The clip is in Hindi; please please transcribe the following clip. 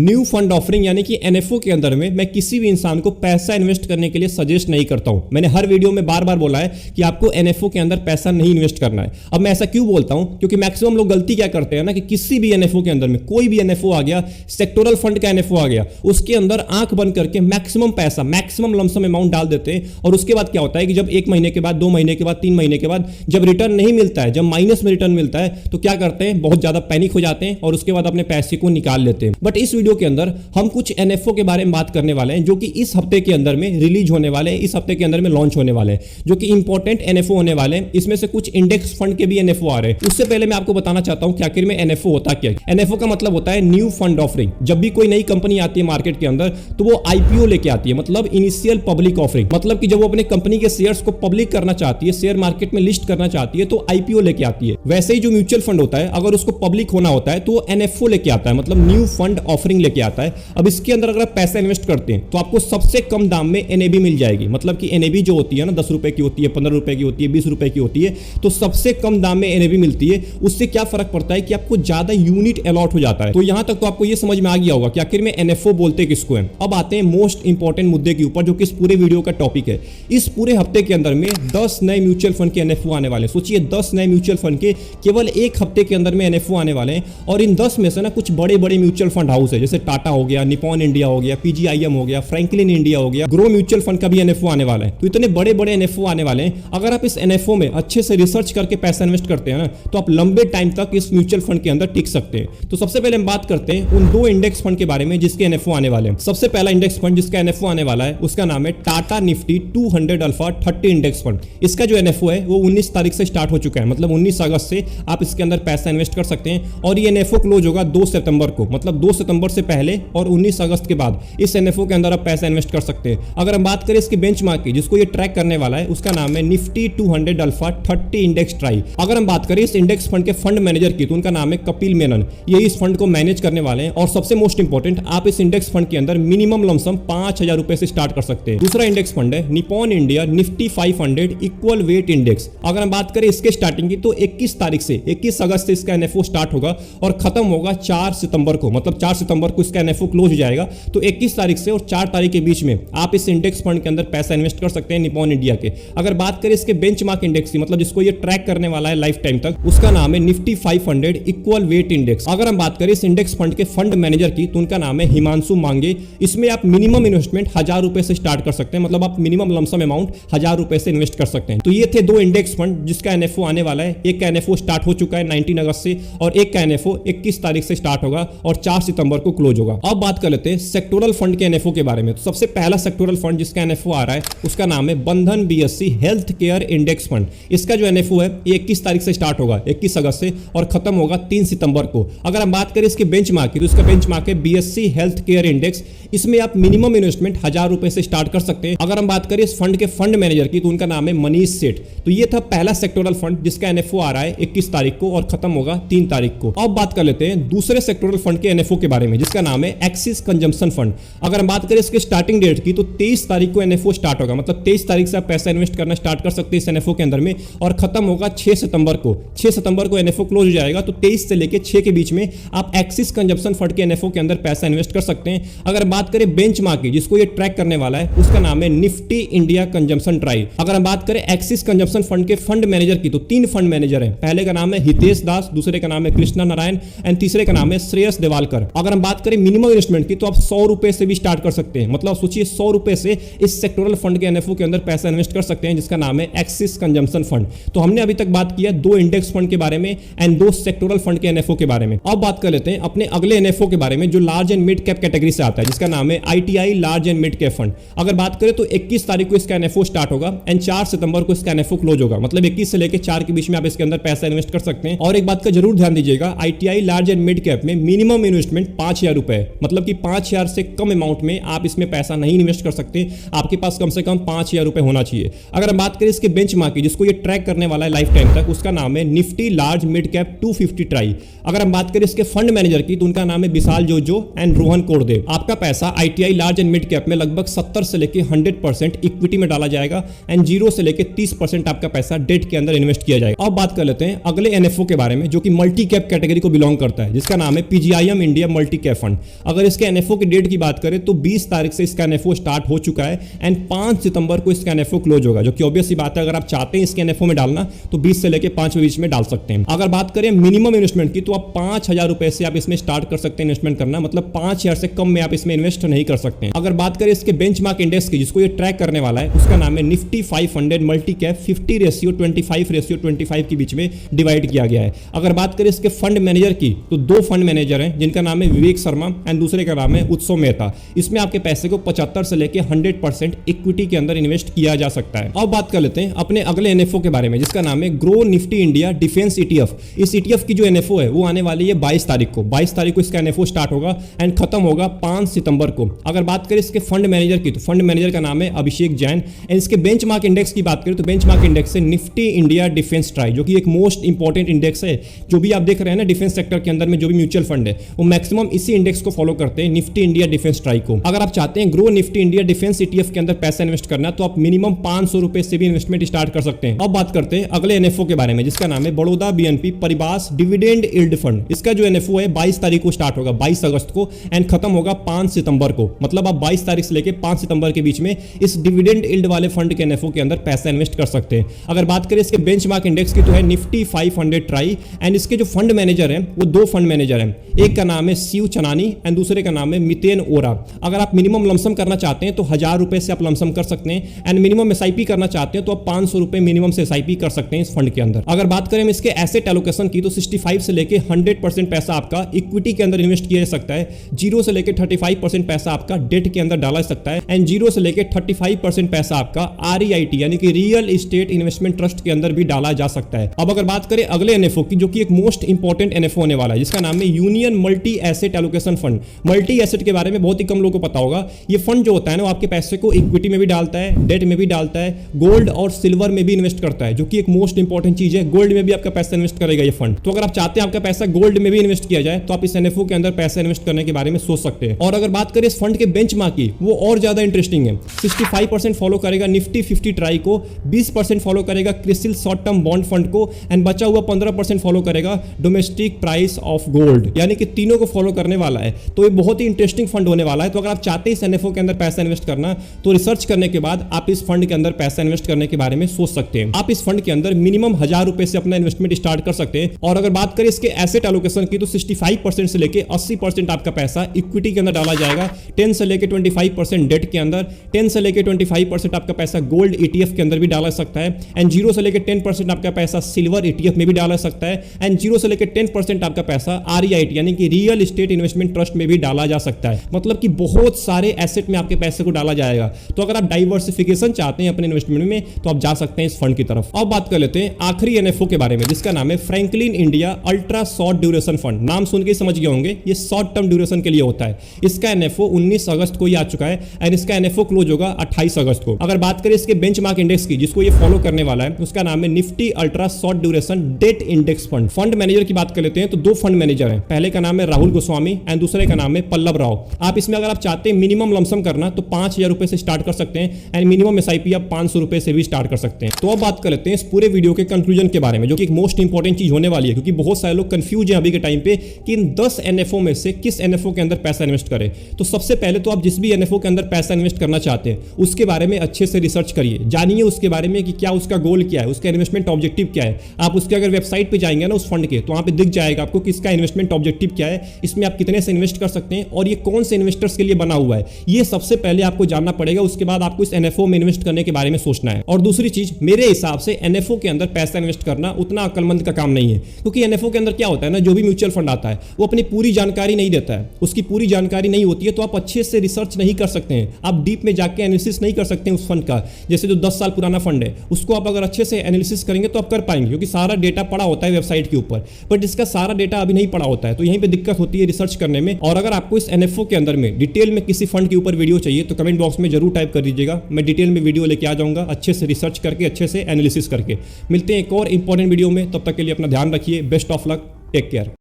न्यू फंड ऑफरिंग यानी कि एनएफओ के अंदर में मैं किसी भी इंसान को पैसा इन्वेस्ट करने के लिए सजेस्ट नहीं करता हूं। मैंने हर वीडियो में बार बार बोला है कि आपको एनएफओ के अंदर पैसा नहीं इन्वेस्ट करना है। अब मैं ऐसा क्यों बोलता हूं? क्योंकि मैक्सिमम लोग गलती क्या करते हैं ना कि किसी भी एनएफओ के अंदर में कोई भी एनएफओ आ गया, सेक्टोरल फंड का एनएफओ आ गया, उसके अंदर आंख बंद करके मैक्सिमम पैसा, मैक्सिमम लमसम अमाउंट डाल देते हैं। और उसके बाद क्या होता है कि जब 1 महीने के बाद, 2 महीने के बाद, 3 महीने के बाद जब रिटर्न नहीं मिलता है, जब माइनस में रिटर्न मिलता है, तो क्या करते हैं? बहुत ज्यादा पैनिक हो जाते हैं और उसके बाद अपने पैसे को निकाल लेते हैं। बट इस वीडियो के अंदर हम कुछ एनएफओ के बारे में बात करने वाले हैं जो कि इस हफ्ते के अंदर में रिलीज होने वाले हैं, इस हफ्ते के अंदर में लॉन्च होने वाले हैं, जो कि इंपॉर्टेंट एनएफओ होने वाले हैं। इसमें से कुछ इंडेक्स फंड के भी एनएफओ आ रहे हैं। उससे पहले मैं आपको बताना चाहता हूं कि आखिर में एनएफओ होता क्या है। एनएफओ का मतलब होता है न्यू फंड ऑफरिंग। जब भी कोई नई कंपनी आती है मार्केट के अंदर तो वो आईपीओ लेके आती है, मतलब इनिशियल पब्लिक ऑफरिंग। मतलब कि जब वो अपने कंपनी के शेयर्स को पब्लिक करना चाहती है, शेयर मार्केट में लिस्ट करना चाहती है, तो आईपीओ लेके आती है। वैसे ही जो म्यूचुअल फंड होता है, अगर उसको पब्लिक होना होता है तो वो एनएफओ लेके आता है, मतलब न्यू फंड ऑफरिंग लेके आता है। अब इसके अंदर अगर पैसा इन्वेस्ट करते हैं तो आपको सबसे कम दाम में एनएबी मिल जाएगी। मतलब कि एनएबी जो होती है ना, 10 रुपए की होती है, 15 रुपए की होती है, 20 रुपए की होती है, तो सबसे कम दाम में एनएबी मिलती है। उससे क्या फर्क पड़ता है कि आपको ज्यादा यूनिट अलॉट हो जाता है। तो यहां तक तो आपको यह समझ में आ गया होगा कि आखिर में एनएफओ बोलते किसको है। अब आते हैं मोस्ट इंपॉर्टेंट मुद्दे के ऊपर, जो कि इस पूरे वीडियो का टॉपिक है। इस पूरे हफ्ते के अंदर में 10 नए म्यूचुअल फंड के एनएफओ आने वाले हैं। सोचिए, 10 नए म्यूचुअल फंड के केवल एक हफ्ते के अंदर में एनएफओ आने वाले हैं। और इन 10 में से ना कुछ बड़े बड़े म्यूचुअल फंड हाउस है, जैसे टाटा हो गया, निपॉन इंडिया हो गया, पीजीआईएम हो गया, फ्रैंकलिन इंडिया हो गया, ग्रो म्यूचुअल फंड का भी एनएफओ आने वाला है। तो इतने बड़े बड़े एनएफओ आने वाले हैं। अगर आप इस एनएफओ में अच्छे से रिसर्च करके पैसा इन्वेस्ट करते हैं ना, तो आप लंबे टाइम तक इस म्यूचुअल फंड के अंदर टिक सकते हैं। तो सबसे पहले हम बात करते हैं उन 2 इंडेक्स फंड के बारे में जिसके एनएफओ आने वाले हैं। सबसे पहला इंडेक्स फंड जिसका एनएफओ आने वाला है उसका नाम है Tata Nifty 200 alpha 30 index fund. इसका जो एनएफओ है वो 19 तारीख से स्टार्ट हो चुका है, मतलब 19 अगस्त से आप इसके अंदर पैसा इन्वेस्ट कर सकते हैं। और ये एनएफओ क्लोज होगा 2 सितंबर को, मतलब 2 सितंबर से पहले और 19 अगस्त के बाद इस एनएफओ के अंदर आप पैसा इन्वेस्ट कर सकते हैं। अगर हम बात करें इसके बेंचमार्क की, जिसको ये ट्रैक करने वाला है, उसका नाम है निफ्टी 200 अल्फा 30 इंडेक्स ट्राई। अगर हम बात करें इस इंडेक्स फंड के फंड मैनेजर की, तो उनका नाम है कपिल मेनन। ये इस फंड को मैनेज करने वाले हैं। और सबसे मोस्ट इंपॉर्टेंट, आप इस इंडेक्स फंड के अंदर मिनिमम लमसम 5000 रुपए से स्टार्ट कर सकते हैं। दूसरा इंडेक्स फंड है Nippon India Nifty 500 equal weight index. अगर हम बात करें इसके स्टार्टिंग की, तो 21 तारीख से 21 अगस्त से इसका एनएफओ स्टार्ट होगा और खत्म होगा 4 सितंबर को, मतलब 4 सितंबर को इसका एनएफओ क्लोज हो जाएगा। तो 21 तारीख से और 4 तारीख के बीच में आप इस इंडेक्स फंड के अंदर पैसा इन्वेस्ट कर सकते हैं निपॉन इंडिया के। अगर बात करें इसके बेंचमार्क इंडेक्स की, मतलब जिसको ये ट्रैक करने वाला है लाइफ टाइम तक, उसका नाम है निफ्टी 500 इक्वल वेट इंडेक्स। अगर हम बात करें इस इंडेक्स फंड के फंड मैनेजर की, तो उनका नाम है हिमांशु मांगे। इसमें आप मिनिमम इन्वेस्टमेंट 1000 रुपए से स्टार्ट कर सकते हैं, मतलब आप मिनिमम लमसम अमाउंट 1000 रुपए से इन्वेस्ट कर सकते हैं। तो ये थे 2 इंडेक्स फंड जिसका एनएफओ आने वाला है। एक का एनएफओ स्टार्ट हो चुका है 19 अगस्त से और एक का एनएफओ 21 तारीख से स्टार्ट होगा और 4 सितंबर को क्लोज होगा। अब बात कर लेते हैं सेक्टोरल फंड के एनएफओ के बारे में। तो सबसे पहला सेक्टोरल फंड जिसका एनएफओ आ रहा है उसका नाम है बंधन BSc health care index fund. इसका जो एनएफओ है ये 21 तारीख से स्टार्ट होगा, 21 अगस्त से, और खत्म होगा 3 सितंबर को। अगर हम बात करें इसके बेंचमार्क की, तो इसका बेंचमार्क है बीएससी हेल्थ केयर इंडेक्स। इसमें आप मिनिमम इन्वेस्टमेंट 1000 रुपए से स्टार्ट कर सकते हैं। अगर हम बात करें इस फंड के फंड मैनेजर की, तो उनका नाम है मनीष सेठ। तो ये था पहला सेक्टोरल फंड जिसका एनएफओ आ रहा है 21 तारीख को और खत्म होगा 3 तारीख को। अब बात कर लेते हैं दूसरे सेक्टोरल फंड के एनएफओ के बारे में जिसका नाम है एक्सिस कंजम्पशन फंड। अगर हम बात करें इसके स्टार्टिंग डेट की, तो 23 तारीख को एनएफओ स्टार्ट होगा, मतलब 23 तारीख से आप पैसा इन्वेस्ट करना स्टार्ट कर सकते हैं इस एनएफओ के अंदर में, और खत्म होगा 6 सितंबर को। 6 सितंबर को एनएफओ क्लोज हो जाएगा। तो 23 से लेकर 6 के बीच में आप एक्सिस कंजम्पशन फंड के एनएफओ के अंदर पैसा इन्वेस्ट कर सकते हैं। अगर बात करें बेंचमार्क की, जिसको ये ट्रैक करने वाला है, उसका नाम है निफ्टी इंडिया कंजम्पशन ट्राई। अगर हम बात करें एक्सिस कंजम्पशन फंड के फंड मैनेजर की, तो 3 फंड मैनेजर हैं। पहले का नाम है हितेश दास, दूसरे का नाम है कृष्णा नारायण एंड तीसरे का नाम है श्रेयस देवालकर। अगर हम बात करें मिनिमम इन्वेस्टमेंट की, तो आप 100 रुपए से भी स्टार्ट कर सकते हैं। मतलब सोचिए 100 रुपए से इस सेक्टोरल फंड के एनएफओ के अंदर पैसा इन्वेस्ट कर सकते हैं जिसका नाम है एक्सिस कंजम्पशन फंड। तो हमने अभी तक बात किया 2 इंडेक्स फंड के बारे में एंड 2 सेक्टोरल फंड के एनएफओ के बारे में। अब बात कर लेते हैं अपने अगले एनएफओ के बारे में जो large and mid cap category से आता है, जिसका नाम है ITI large and mid cap fund. अगर बात करें तो 21 तारीख को इसका एनएफओ स्टार्ट होगा एंड 4 सितंबर को इसका एनएफओ क्लोज होगा, मतलब 21 से लेकर 4 के बीच में आप इसके अंदर पैसा इन्वेस्ट कर सकते हैं। और एक बात का जरूर ध्यान दीजिएगा, ITI large and mid cap में मिनिमम इन्वेस्टमेंट 5000 रुपए, मतलब कि 5000 से कम अमाउंट में आप इसमें पैसा नहीं इन्वेस्ट कर सकते। आपके पास कम से कम 5000 रुपए होना चाहिए। अगर हम बात करें इसके बेंचमार्क की, जिसको ये ट्रैक करने वाला है लाइफ टाइम तक, उसका नाम है Nifty large mid cap 250 try. अगर हम बात करें इसके फंड मैनेजर की, तो उनका नाम है विशाल जोजो एंड रोहन कोरदेव। आपका पैसा ITI large and mid cap में लगभग 70 से लेकर 100% इक्विटी में डाला जाएगा एंड 0 से लेकर 30% आपका पैसा डेट के अंदर इन्वेस्ट किया जाएगा। अब बात कर लेते हैं अगले एनएफओ के बारे में जो कि मल्टी कैप कैटेगरी को बिलोंग करता है, जिसका नाम है PGIM India multi cap fund. अगर इसके एनएफओ की डेट की बात करें तो 20 तारीख से इसका एनएफओ स्टार्ट हो चुका है एंड 5 सितंबर को इसका एनएफओ क्लोज होगा, जो कि ऑब्वियस सी बात है, अगर आप चाहते हैं इसके एनएफओ में डालना तो 20 से लेकर 5 के बीच में डाल सकते हैं। अगर बात करें मिनिमम इन्वेस्टमेंट की तो आप 5,000 रुपए से आप इसमें स्टार्ट कर सकते हैं इन्वेस्टमेंट करना, मतलब 5,000 से कम में आप इसमें इन्वेस्ट नहीं कर सकते हैं। अगर बात करें इसके बेंचमार्क इंडेक्स की, जिसको ये ट्रैक करने वाला है, उसका नाम है निफ्टी 500 मल्टी कैप 50:25 के बीच में डिवाइड किया गया है। अगर बात करें इसके फंड मैनेजर की तो 2 फंड मैनेजर हैं, जिनका नाम है विवेक शर्मा एंड दूसरे का नाम है उत्सव मेहता। इसमें आपके पैसे को 75 से लेकर 100% इक्विटी के अंदर इन्वेस्ट किया जा सकता है। अब बात कर लेते हैं अपने अगले एनएफओ के बारे में, जिसका नाम है grow Nifty India defence ETF. इस ईटीएफ की जो एनएफओ है वो आने वाली है 22 तारीख को। 22 तारीख को इसका एनएफओ स्टार्ट होगा एंड खत्म होगा 5 सितंबर को। अगर बात करें इसके फंड मैनेजर की तो फंड मैनेजर का नाम है अभिषेक जैन एंड इसके बेंचमार्क इंडेक्स की बात करें तो बेंचमार्क इंडेक्स है निफ्टी इंडिया डिफेंस ट्राई, जो कि एक मोस्ट इंपॉर्टेंट इंडेक्स है। जो भी आप देख रहे हैं ना डिफेंस सेक्टर के अंदर में जो भी म्यूचुअल फंड है वो मैक्सिमम इसी इंडेक्स को फॉलो करते हैं, निफ्टी इंडिया डिफेंस ट्राई को। अगर आप चाहते हैं grow Nifty India defence ETF के अंदर पैसा इन्वेस्ट करना तो आप मिनिमम 500 रुपए से भी इन्वेस्टमेंट स्टार्ट कर सकते हैं। अब बात करते हैं अगले एनएफओ के बारे में, जिसका नाम है Baroda BNP Paribas dividend yield fund. इसका जो एनएफओ है 22 तारीख को स्टार्ट होगा, 22 अगस्त को एंड खत्म होगा 5 सितंबर को। मतलब आप 22 तारीख से लेकर 5 सितंबर के बीच में इस डिविडेंड यील्ड वाले फंड के एनएफओ के अंदर पैसा इन्वेस्ट कर सकते हैं। अगर बात करें इसके बेंचमार्क इंडेक्स की तो है निफ्टी 500 ट्राई एंड इसके जो फंड मैनेजर हैं वो 2 फंड मैनेजर हैं, एक का नाम है शिव चनानी एंड दूसरे का नाम है मितेन ओरा। अगर आप मिनिमम लमसम करना चाहते हैं तो 1000 रुपए से आप लमसम कर सकते हैं एंड मिनिमम एसआईपी करना चाहते हैं तो आप 500 रुपए मिनिमम से एसआईपी कर सकते हैं इस फंड के अंदर। अगर बात करें इसके एसेट एलोकेशन की तो 65 से लेकर 100% पैसा आपका इक्विटी के अंदर इन्वेस्ट किया जा सकता है, 0 से लेकर 35% पैसा आपका डेट के अंदर डाला जा सकता है एंड 0 से लेकर 35% पैसा आपका आरईआईटी यानी कि रियल एस्टेट इन्वेस्टमेंट ट्रस्ट के अंदर भी डाला जा सकता है। अब अगर बात करें अगले एनएफओ की, जो कि एक मोस्ट इंपॉर्टेंट एनएफओ होने वाला है, जिसका नाम है union multi asset allocation fund. Multi asset के बारे में बहुत ही कम लोगों को पता होगा। ये फंड जो होता है ना वो आपके पैसे को इक्विटी में भी डालता है, डेट में भी डालता है, गोल्ड और सिल्वर में भी इन्वेस्ट करता है, जो कि एक मोस्ट इंपॉर्टेंट चीज है। गोल्ड में भी आपका पैसा इन्वेस्ट करेगा ये फंड। तो अगर आप चाहते हैं आपका पैसा गोल्ड में भी इन्वेस्ट किया जाए तो आप इस एनएफओ के अंदर पैसा इन्वेस्ट करने के बारे में सोच सकते हैं। और अगर बात करें इस फंड के बेंचमार्क की, वो और ज्यादा इंटरेस्टिंग है। 65% फॉलो करेगा निफ्टी 50 ट्राई को, 20% फॉलो करेगा CRISIL short term bond fund को एंड बचा हुआ 15% फॉलो करेगा डोमेस्टिक प्राइस ऑफ गोल्ड, यानी कि तीनों को फॉलो करने वाला है। तो ये बहुत ही इंटरेस्टिंग फंड होने वाला है। तो अगर आप चाहते हैं इस एनएफओ के अंदर पैसा इन्वेस्ट करना तो रिसर्च करने के बाद आप इस फंड के अंदर पैसा इन्वेस्ट करने के बारे में सोच सकते हैं। आप इस फंड के अंदर मिनिमम 1000 रुपए से अपना इन्वेस्टमेंट स्टार्ट कर सकते हैं। और अगर बात करें इसके एसेट एलोकेशन की तो 65% से लेकर 80% आपका पैसा इक्विटी के अंदर डाला जाएगा, 10 से लेकर 25% डेट के अंदर, 10 से लेकर 25% आपका पैसा गोल्ड ईटीएफ के अंदर भी डाला सकता है एंड 0 से लेकर 10% आपका पैसा सिल्वर ईटीएफ में भी डाला सकता है एंड 0 से लेकर 10% आपका पैसा आरईआईटी यानी कि रियल एस्टेट इन्वेस्टमेंट ट्रस्ट में भी डाला जा सकता है। मतलब कि बहुत सारे एसेट में आपके पैसे को डाला जाएगा। तो अगर आप डाइवर्सिफिकेशन चाहते हैं अपने इन्वेस्टमेंट में तो आप जा सकते हैं इस फंड की तरफ। अब बात कर लेते हैं आखिरी एनएफओ के बारे में, जिसका नाम है Franklin India ultra short duration fund. नाम सुन के समझ गए होंगे, ये शॉर्ट टर्म ड्यूरेशन के लिए होता है। इसका एनएफओ 19 अगस्त को ही आ चुका है एंड इसका एनएफओ क्लोज होगा 28 अगस्त को। अगर बात करें इसके बेंचमार्क इंडेक्स की, जिसको ये फॉलो करने वाला है, उसका नाम है Nifty ultra short duration debt index fund. Fund manager की बात कर लेते हैं तो 2 फंड मैनेजर हैं, पहले का नाम है राहुल गोस्वामी एंड दूसरे का नाम है पल्लव राव। आप इसमें अगर आप चाहते हैं मिनिमम लमसम करना तो 5000 रुपए से स्टार्ट कर सकते हैं एंड मिनिमम एसआईपी आप 500 रुपए से भी स्टार्ट कर सकते हैं। तो अब बात कर लेते हैं इस पूरे वीडियो के कंक्लूजन के बारे में, जो कि एक मोस्ट इंपॉर्टेंट चीज होने वाली है, क्योंकि बहुत सारे लोग कंफ्यूज हैं अभी के टाइम पे कि इन 10 एनएफओ में से किस एनएफओ के अंदर पैसा इन्वेस्ट करें। तो सबसे पहले तो आप जिस भी एनएफओ के अंदर पैसा इन्वेस्ट करना चाहते हैं उसके बारे में अच्छे से रिसर्च करिए, जानिए उसके बारे में कि क्या उसका गोल क्या है, उसका इन्वेस्टमेंट ऑब्जेक्टिव क्या है। आप उसके अगर वेबसाइट पे जाएंगे ना उस फंड के, तो वहां पे दिख जाएगा आपको कि इसका इन्वेस्टमेंट ऑब्जेक्टिव क्या है, इसमें आप कितने से इन्वेस्ट कर सकते हैं और ये कौन से इन्वेस्टर्स के लिए बना हुआ है। ये सबसे पहले आपको जानना पड़ेगा। उसके बाद आपको इस एनएफओ में इन्वेस्ट करने के बारे में सोचना है। और दूसरी चीज, मेरे हिसाब से एनएफओ के अंदर पैसा इन्वेस्ट करना उतना अक्लमंद का काम नहीं है, क्योंकि एनएफओ के अंदर क्या होता है ना, जो भी म्यूचुअल फंड आता है वो अपनी पूरी जानकारी नहीं देता है, उसकी पूरी जानकारी नहीं होती है, तो आप अच्छे से रिसर्च नहीं कर सकते हैं, आप डीप में जाके एनालिसिस नहीं कर सकते हैं उस फंड का। जैसे जो 10 साल पुराना फंड है उसको आप अगर अच्छे से एनालिसिस करेंगे तो आप कर पाएंगे, क्योंकि सारा डेटा पड़ा होता है वेबसाइट के ऊपर, बट इसका सारा डेटा अभी नहीं पड़ा होता है, तो यहीं पे दिक्कत होती है रिसर्च करने में। और अगर आपको इस एनएफओ के अंदर में डिटेल में किसी फंड के ऊपर वीडियो चाहिए तो कमेंट बॉक्स में जरूर टाइप कर दीजिएगा, मैं डिटेल में वीडियो लेके आ जाऊंगा, अच्छे से रिसर्च करके, अच्छे से एनालिसिस करके। मिलते हैं एक और इंपॉर्टेंट वीडियो में, तब तक के लिए अपना ध्यान रखिए। Best of luck, take care.